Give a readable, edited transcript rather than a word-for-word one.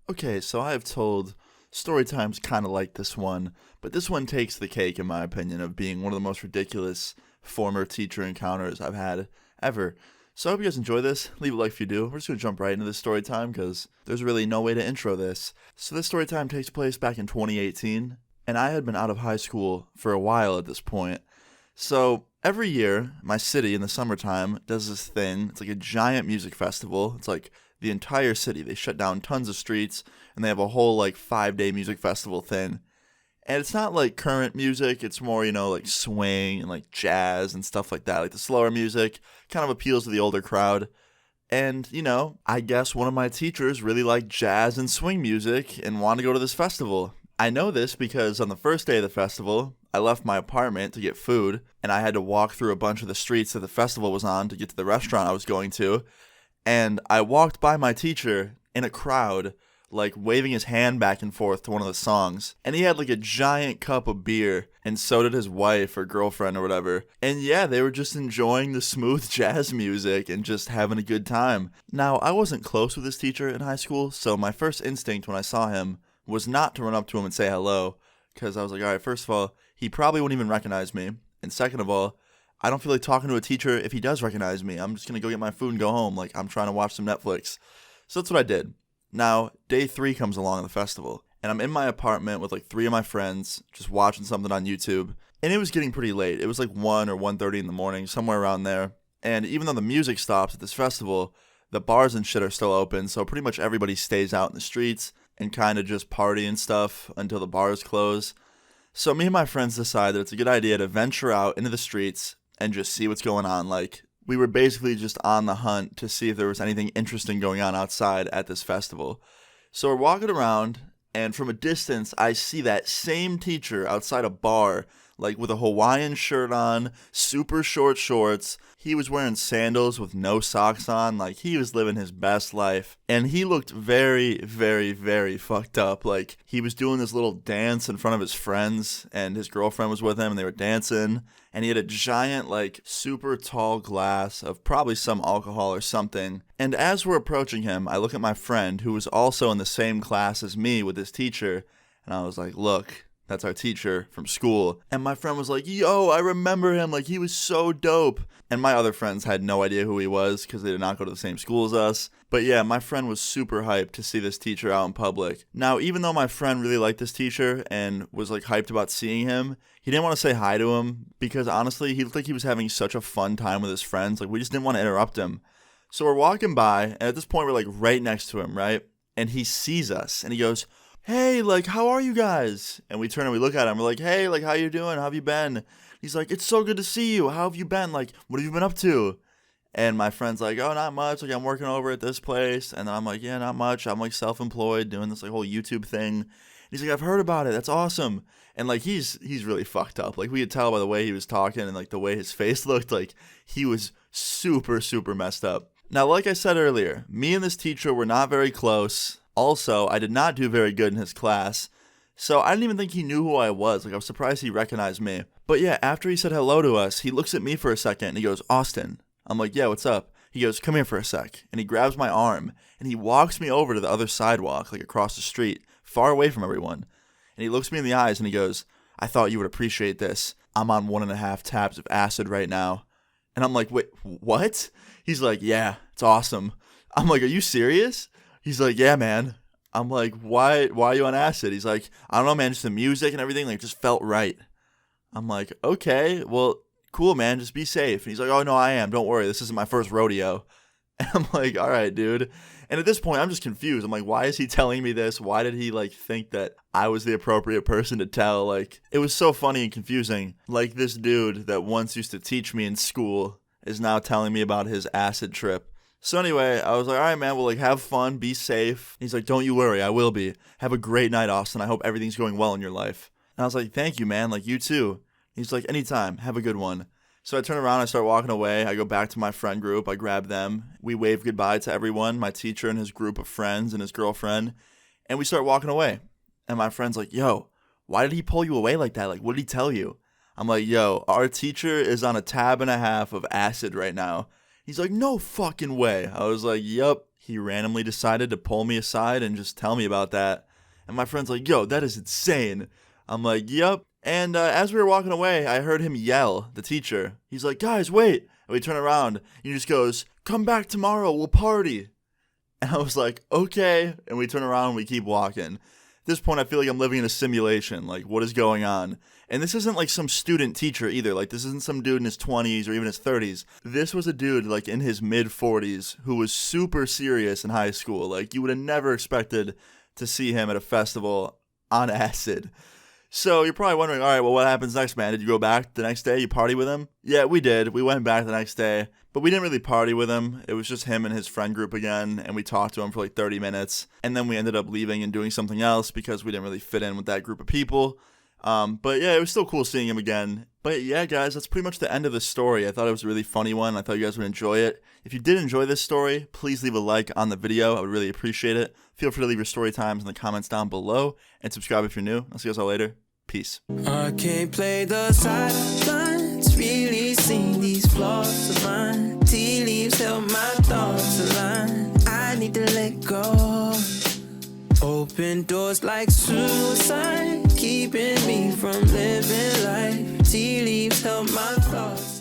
Okay, so I have told story times kind of like this one, but this one takes the cake, in my opinion, of being one of the most ridiculous former teacher encounters I've had ever. So I hope you guys enjoy this. Leave a like if you do. We're just going to jump right into this story time because there's really no way to intro this. So this story time takes place back in 2018, and I had been out of high school for a while at this point. So every year, my city in the summertime does this thing. It's like a giant music festival. It's like the entire city. They shut down tons of streets and they have a whole like 5 day music festival thing. And it's not like current music, it's more, like swing and like jazz and stuff like that. Like the slower music kind of appeals to the older crowd. And, I guess one of my teachers really liked jazz and swing music and wanted to go to this festival. I know this because on the first day of the festival, I left my apartment to get food, and I had to walk through a bunch of the streets that the festival was on to get to the restaurant I was going to. And I walked by my teacher in a crowd, like waving his hand back and forth to one of the songs. And he had like a giant cup of beer, and so did his wife or girlfriend or whatever. And yeah, they were just enjoying the smooth jazz music and just having a good time. Now, I wasn't close with this teacher in high school, so my first instinct when I saw him was not to run up to him and say hello, because I was like, all right, first of all, he probably wouldn't even recognize me. And second of all, I don't feel like talking to a teacher if he does recognize me. I'm just going to go get my food and go home. Like, I'm trying to watch some Netflix. So that's what I did. Now, day 3 comes along in the festival, and I'm in my apartment with like 3 of my friends, just watching something on YouTube. And it was getting pretty late. It was like 1 or 1:30 in the morning, somewhere around there. And even though the music stops at this festival, the bars and shit are still open. So pretty much everybody stays out in the streets and kind of just party and stuff until the bars close. So me and my friends decide that it's a good idea to venture out into the streets and just see what's going on. Like, we were basically just on the hunt to see if there was anything interesting going on outside at this festival. So we're walking around, and from a distance, I see that same teacher outside a bar, like with a Hawaiian shirt on, super short shorts. He was wearing sandals with no socks on, like he was living his best life. And he looked very, very, very fucked up. Like, he was doing this little dance in front of his friends, and his girlfriend was with him, and they were dancing. And he had a giant, like, super tall glass of probably some alcohol or something. And as we're approaching him, I look at my friend, who was also in the same class as me with this teacher, and I was like, look, that's our teacher from school. And my friend was like, yo, I remember him. Like, he was so dope. And my other friends had no idea who he was because they did not go to the same school as us. But yeah, my friend was super hyped to see this teacher out in public. Now, even though my friend really liked this teacher and was like hyped about seeing him, he didn't want to say hi to him because honestly, he looked like he was having such a fun time with his friends. Like, we just didn't want to interrupt him. So we're walking by, and at this point, we're like right next to him, right? And he sees us, and he goes, hey, like, how are you guys? And we turn and we look at him. We're like, hey, like, how you doing? How have you been? He's like, it's so good to see you. How have you been? Like, what have you been up to? And my friend's like, oh, not much. Like, I'm working over at this place. And then I'm like, yeah, not much. I'm like self-employed doing this like whole YouTube thing. And he's like, I've heard about it. That's awesome. And like, he's really fucked up. Like, we could tell by the way he was talking and like the way his face looked, like he was super, super messed up. Now, like I said earlier, me and this teacher were not very close. Also, I did not do very good in his class, so I didn't even think he knew who I was. Like, I was surprised he recognized me. But yeah, after he said hello to us, he looks at me for a second and he goes, Austin. I'm like, yeah, what's up? He goes, come here for a sec. And he grabs my arm and he walks me over to the other sidewalk, like across the street, far away from everyone. And he looks me in the eyes and he goes, I thought you would appreciate this. I'm on 1.5 tabs of acid right now. And I'm like, wait, what? He's like, yeah, it's awesome. I'm like, are you serious? He's like, yeah, man. I'm like, why are you on acid? He's like, I don't know, man, just the music and everything, like, it just felt right. I'm like, okay, well, cool, man, just be safe. And he's like, oh, no, I am. Don't worry, this isn't my first rodeo. And I'm like, all right, dude. And at this point, I'm just confused. I'm like, why is he telling me this? Why did he, like, think that I was the appropriate person to tell? Like, it was so funny and confusing. Like, this dude that once used to teach me in school is now telling me about his acid trip. So anyway, I was like, all right, man, well, like, have fun, be safe. He's like, don't you worry, I will be. Have a great night, Austin. I hope everything's going well in your life. And I was like, thank you, man, like, you too. He's like, anytime, have a good one. So I turn around, I start walking away. I go back to my friend group, I grab them. We wave goodbye to everyone, my teacher and his group of friends and his girlfriend. And we start walking away. And my friend's like, yo, why did he pull you away like that? Like, what did he tell you? I'm like, yo, our teacher is on a tab and a half of acid right now. He's like, no fucking way. I was like, yup, he randomly decided to pull me aside and just tell me about that. And my friend's like, yo, that is insane. I'm like, yep. And as we were walking away, I heard him yell, the teacher. He's like, guys, wait. And we turn around, and he just goes, come back tomorrow, we'll party. And I was like, okay. And we turn around and we keep walking. At this point, I feel like I'm living in a simulation. Like, what is going on? And this isn't like some student teacher either. Like, this isn't some dude in his 20s or even his 30s. This was a dude like in his mid 40s who was super serious in high school. Like, you would have never expected to see him at a festival on acid. So you're probably wondering, all right, well, what happens next, man? Did you go back the next day? You party with him? Yeah, we did. We went back the next day, but we didn't really party with him. It was just him and his friend group again, and we talked to him for like 30 minutes, and then we ended up leaving and doing something else because we didn't really fit in with that group of people. But yeah, it was still cool seeing him again. But yeah, guys, that's pretty much the end of the story. I thought it was a really funny one. I thought you guys would enjoy it. If you did enjoy this story, please leave a like on the video. I would really appreciate it. Feel free to leave your story times in the comments down below, and subscribe if you're new. I'll see you guys all later. Peace. I can't play the sidelines, really sing these flaws of mine. Tea leaves help my thoughts align. I need to let go. Open doors like suicide, keeping me from living life. Tea leaves help my thoughts.